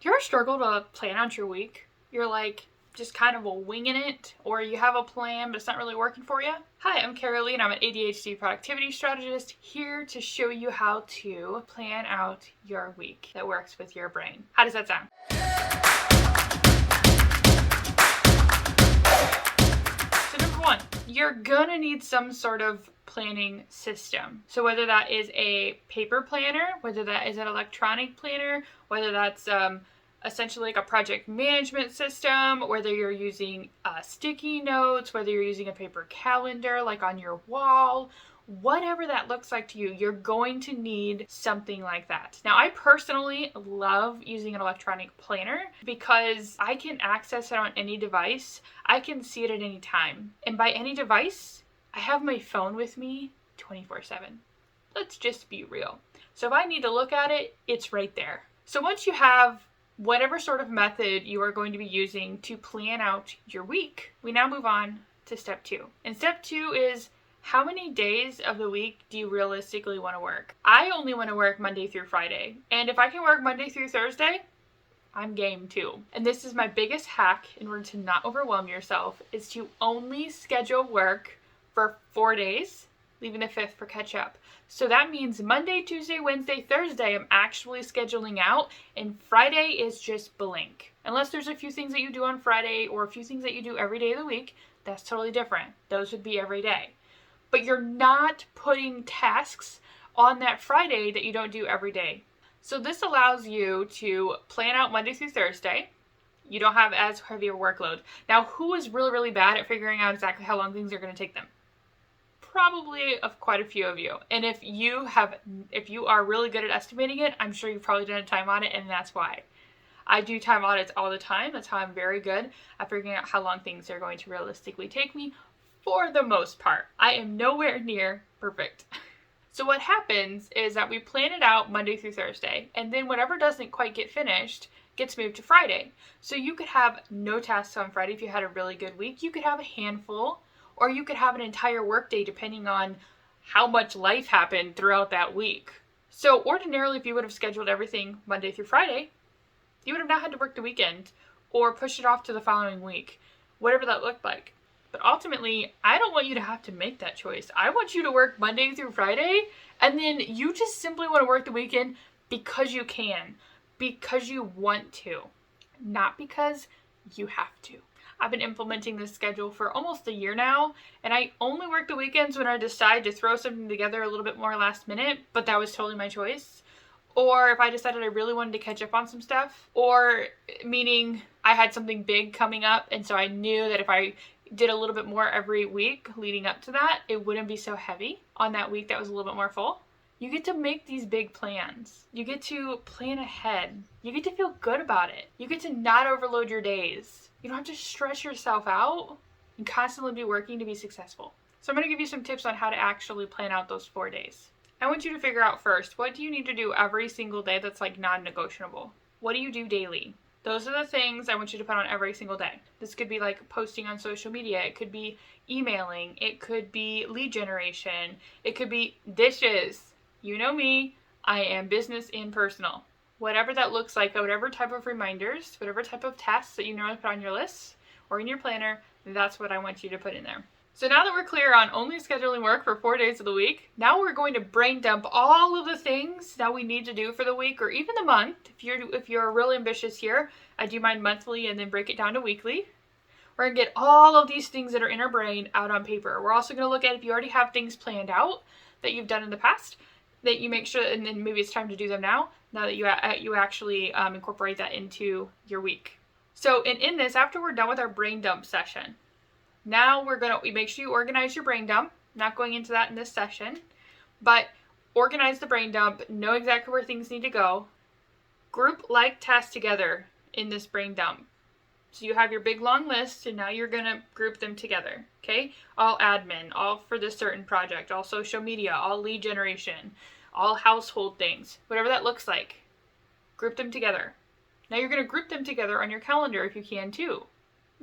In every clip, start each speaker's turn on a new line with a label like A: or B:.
A: Do you ever struggle to plan out your week? You're like just kind of winging it, or you have a plan but it's not really working for you? Hi, I'm Carolee and I'm an ADHD productivity strategist here to show you how to plan out your week that works with your brain. How does that sound? So number one, you're gonna need some sort of planning system. So whether that is a paper planner, whether that is an electronic planner, whether that's essentially like a project management system, whether you're using sticky notes, whether you're using a paper calendar like on your wall, whatever that looks like to you, you're going to need something like that. Now, I personally love using an electronic planner because I can access it on any device. I can see it at any time. And by any device, I have my phone with me 24/7. Let's just be real. So if I need to look at it, it's right there. So once you have whatever sort of method you are going to be using to plan out your week, we now move on to step two. And step two is, how many days of the week do you realistically want to work? I only want to work Monday through Friday. And if I can work Monday through Thursday, I'm game too. And this is my biggest hack in order to not overwhelm yourself, is to only schedule work for 4 days, leaving the fifth for catch up. So that means Monday, Tuesday, Wednesday, Thursday, I'm actually scheduling out, and Friday is just blank. Unless there's a few things that you do on Friday or a few things that you do every day of the week, that's totally different. Those would be every day. But you're not putting tasks on that Friday that you don't do every day. So this allows you to plan out Monday through Thursday. You don't have as heavy a workload. Now, who is really, really bad at figuring out exactly how long things are going to take them? Probably of quite a few of you. And if you are really good at estimating it, I'm sure you've probably done a time audit, and that's why. I do time audits all the time. That's how I'm very good at figuring out how long things are going to realistically take me for the most part. I am nowhere near perfect. So what happens is that we plan it out Monday through Thursday, and then whatever doesn't quite get finished gets moved to Friday. So you could have no tasks on Friday if you had a really good week. You could have a handful, or you could have an entire workday depending on how much life happened throughout that week. So ordinarily, if you would have scheduled everything Monday through Friday, you would have not had to work the weekend or push it off to the following week, whatever that looked like. But ultimately, I don't want you to have to make that choice. I want you to work Monday through Friday, and then you just simply want to work the weekend because you can, because you want to, not because you have to. I've been implementing this schedule for almost a year now, and I only work the weekends when I decide to throw something together a little bit more last minute, but that was totally my choice. Or if I decided I really wanted to catch up on some stuff, or meaning I had something big coming up, and so I knew that if I did a little bit more every week leading up to that, it wouldn't be so heavy on that week that was a little bit more full. You get to make these big plans. You get to plan ahead. You get to feel good about it. You get to not overload your days. You don't have to stress yourself out and constantly be working to be successful. So I'm going to give you some tips on how to actually plan out those 4 days. I want you to figure out first, what do you need to do every single day that's like non-negotiable? What do you do daily? Those are the things I want you to put on every single day. This could be like posting on social media. It could be emailing. It could be lead generation. It could be dishes. You know me, I am business and personal. Whatever that looks like, whatever type of reminders, whatever type of tasks that you normally put on your list or in your planner, that's what I want you to put in there. So now that we're clear on only scheduling work for 4 days of the week, now we're going to brain dump all of the things that we need to do for the week or even the month. If you're really ambitious here, I do mine monthly and then break it down to weekly. We're going to get all of these things that are in our brain out on paper. We're also going to look at if you already have things planned out that you've done in the past, that you make sure, and then maybe it's time to do them now that you actually incorporate that into your week. So in this, after we're done with our brain dump session, now we make sure you organize your brain dump. Not going into that in this session, but organize the brain dump, know exactly where things need to go. Group like tasks together in this brain dump. So you have your big long list, and now you're going to group them together, okay? All admin, all for this certain project, all social media, all lead generation, all household things, whatever that looks like. Group them together. Now you're going to group them together on your calendar if you can too.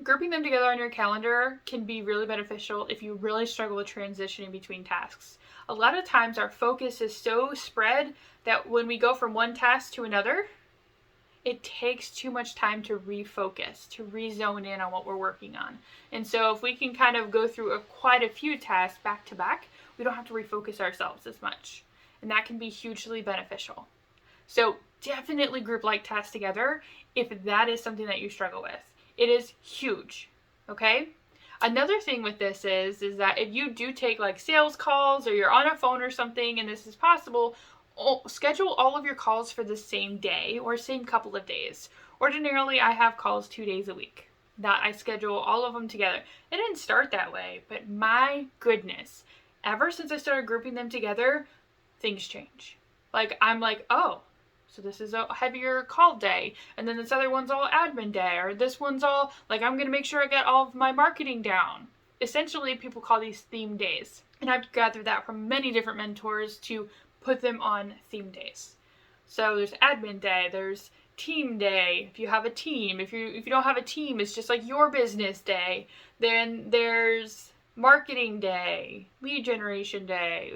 A: Grouping them together on your calendar can be really beneficial if you really struggle with transitioning between tasks. A lot of times our focus is so spread that when we go from one task to another, it takes too much time to refocus, to rezone in on what we're working on. And so if we can kind of go through quite a few tasks back to back, we don't have to refocus ourselves as much. And that can be hugely beneficial. So definitely group like tasks together if that is something that you struggle with. It is huge, okay? Another thing with this is that if you do take like sales calls or you're on a phone or something and this is possible, schedule all of your calls for the same day or same couple of days. Ordinarily, I have calls 2 days a week that I schedule all of them together. It didn't start that way, but my goodness, ever since I started grouping them together, things change. Like, I'm like, oh, so this is a heavier call day, and then this other one's all admin day, or this one's all, like, I'm going to make sure I get all of my marketing down. Essentially, people call these theme days. And I've gathered that from many different mentors to put them on theme days. So there's admin day, there's team day, if you have a team. If you don't have a team, it's just like your business day. Then there's marketing day, lead generation day,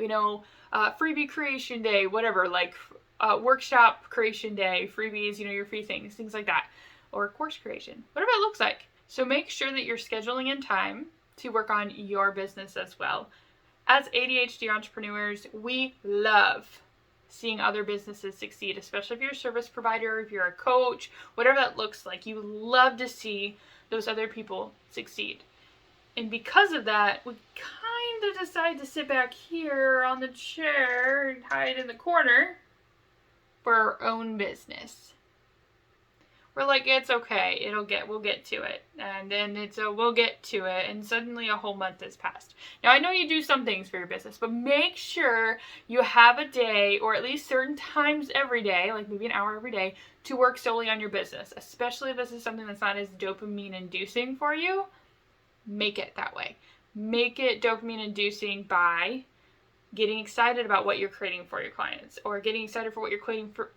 A: freebie creation day, whatever, like workshop creation day, freebies, your free things like that, or course creation, whatever it looks like. So make sure that you're scheduling in time to work on your business as well. As ADHD entrepreneurs, we love seeing other businesses succeed, especially if you're a service provider, if you're a coach, whatever that looks like. You love to see those other people succeed. And because of that, we kind of decide to sit back here on the chair and hide in the corner for our own business. We're like, it's okay, we'll get to it. And then we'll get to it, and suddenly a whole month has passed. Now, I know you do some things for your business, but make sure you have a day, or at least certain times every day, like maybe an hour every day, to work solely on your business. Especially if this is something that's not as dopamine inducing for you, make it that way. Make it dopamine inducing by getting excited about what you're creating for your clients, or getting excited for what you're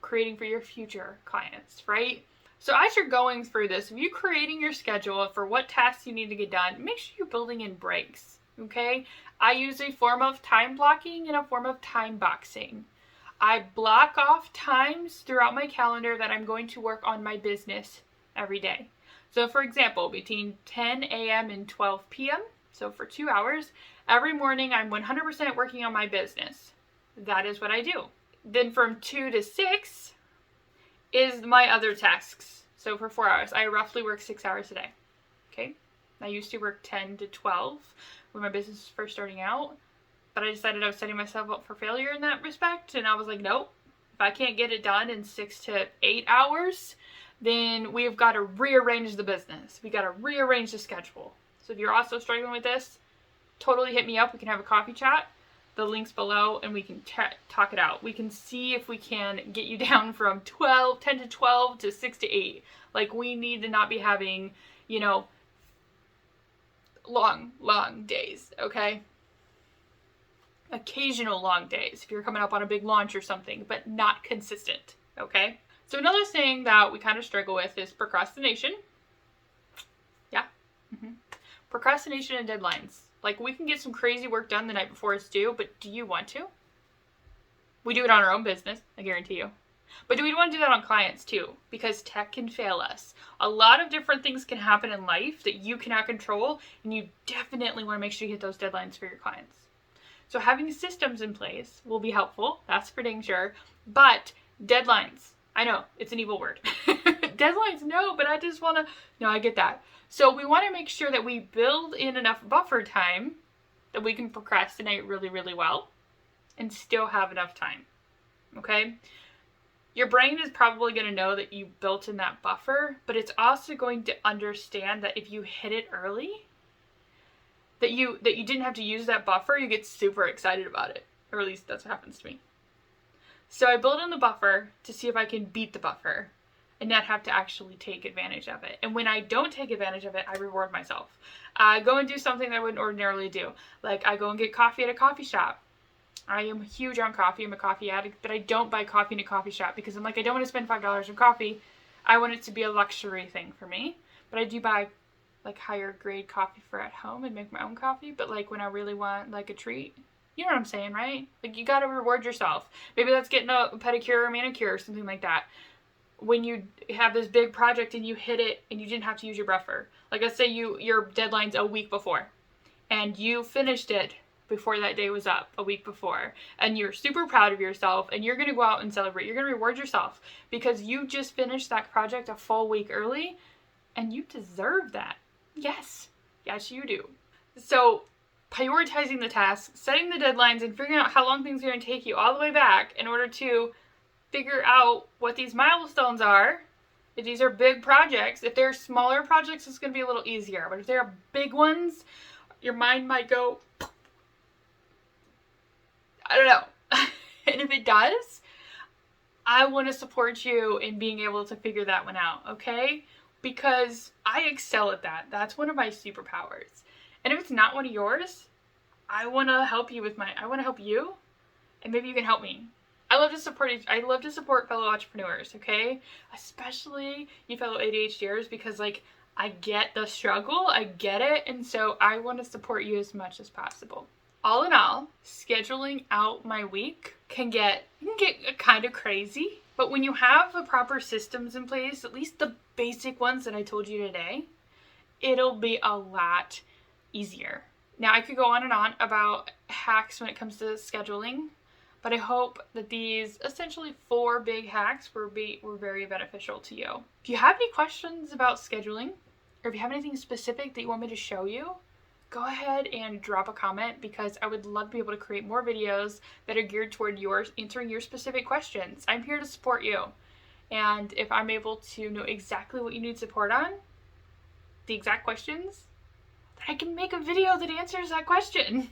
A: creating for your future clients, right? So as you're going through this, if you're creating your schedule for what tasks you need to get done, make sure you're building in breaks, okay? I use a form of time blocking and a form of time boxing. I block off times throughout my calendar that I'm going to work on my business every day. So for example, between 10 a.m. and 12 p.m., so for 2 hours, every morning I'm 100% working on my business. That is what I do. Then from 2 to 6 is my other tasks. So for 4 hours, I roughly work 6 hours a day. Okay? I used to work 10 to 12 when my business was first starting out, but I decided I was setting myself up for failure in that respect, and I was like, nope, if I can't get it done in 6 to 8 hours, then we've got to rearrange the business. We got to rearrange the schedule. So if you're also struggling with this, totally hit me up. We can have a coffee chat. The link's below, and we can talk it out. We can see if we can get you down from 10 to 12 to 6 to 8. Like, we need to not be having, long days, okay? Occasional long days if you're coming up on a big launch or something, but not consistent, okay? So another thing that we kind of struggle with is procrastination. Yeah. Procrastination and deadlines. Like, we can get some crazy work done the night before it's due, but do you want to? We do it on our own business, I guarantee you. But do we want to do that on clients too? Because tech can fail us. A lot of different things can happen in life that you cannot control, and you definitely want to make sure you hit those deadlines for your clients. So having systems in place will be helpful, that's for dang sure. But deadlines, I know, it's an evil word. Deadlines, no, but I just want to, no, I get that. So we want to make sure that we build in enough buffer time that we can procrastinate really, really well and still have enough time, okay? Your brain is probably going to know that you built in that buffer, but it's also going to understand that if you hit it early, that you didn't have to use that buffer, you get super excited about it. Or at least that's what happens to me. So I build in the buffer to see if I can beat the buffer and not have to actually take advantage of it. And when I don't take advantage of it, I reward myself. I go and do something that I wouldn't ordinarily do. Like, I go and get coffee at a coffee shop. I am huge on coffee. I'm a coffee addict, but I don't buy coffee in a coffee shop because I'm like, I don't want to spend $5 on coffee. I want it to be a luxury thing for me. But I do buy like higher grade coffee for at home and make my own coffee. But like when I really want like a treat, you know what I'm saying, right? Like, you got to reward yourself. Maybe that's getting a pedicure or manicure or something like that. when you have this big project and you hit it and you didn't have to use your buffer. Like, let's say your deadline's a week before and you finished it before that day was up, a week before, and you're super proud of yourself and you're going to go out and celebrate. You're going to reward yourself because you just finished that project a full week early and you deserve that. Yes, you do. So prioritizing the tasks, setting the deadlines, and figuring out how long things are going to take you all the way back in order to figure out what these milestones are. If these are big projects, if they're smaller projects, it's going to be a little easier. But if they're big ones, your mind might go, I don't know. And if it does, I want to support you in being able to figure that one out, okay? Because I excel at that. That's one of my superpowers. And if it's not one of yours, I want to help you and maybe you can help me. I love to support fellow entrepreneurs, okay? Especially you fellow ADHDers, because like I get the struggle, I get it, and so I want to support you as much as possible. All in all, scheduling out my week can get kind of crazy, but when you have the proper systems in place, at least the basic ones that I told you today, it'll be a lot easier. Now, I could go on and on about hacks when it comes to scheduling, but I hope that these essentially 4 big hacks were very beneficial to you. If you have any questions about scheduling, or if you have anything specific that you want me to show you, go ahead and drop a comment, because I would love to be able to create more videos that are geared toward answering your specific questions. I'm here to support you. And if I'm able to know exactly what you need support on, the exact questions, then I can make a video that answers that question.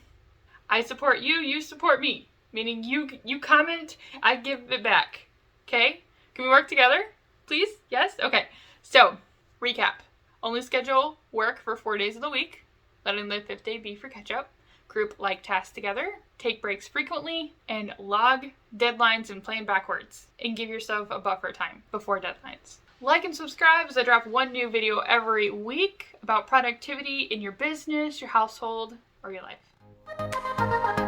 A: I support you, you support me. Meaning you comment, I give it back. Okay? Can we work together? Please? Yes? Okay. So, recap. Only schedule work for 4 days of the week, letting the 5th day be for catch-up. Group like tasks together. Take breaks frequently. And log deadlines and plan backwards. And give yourself a buffer time before deadlines. Like and subscribe as I drop one new video every week about productivity in your business, your household, or your life.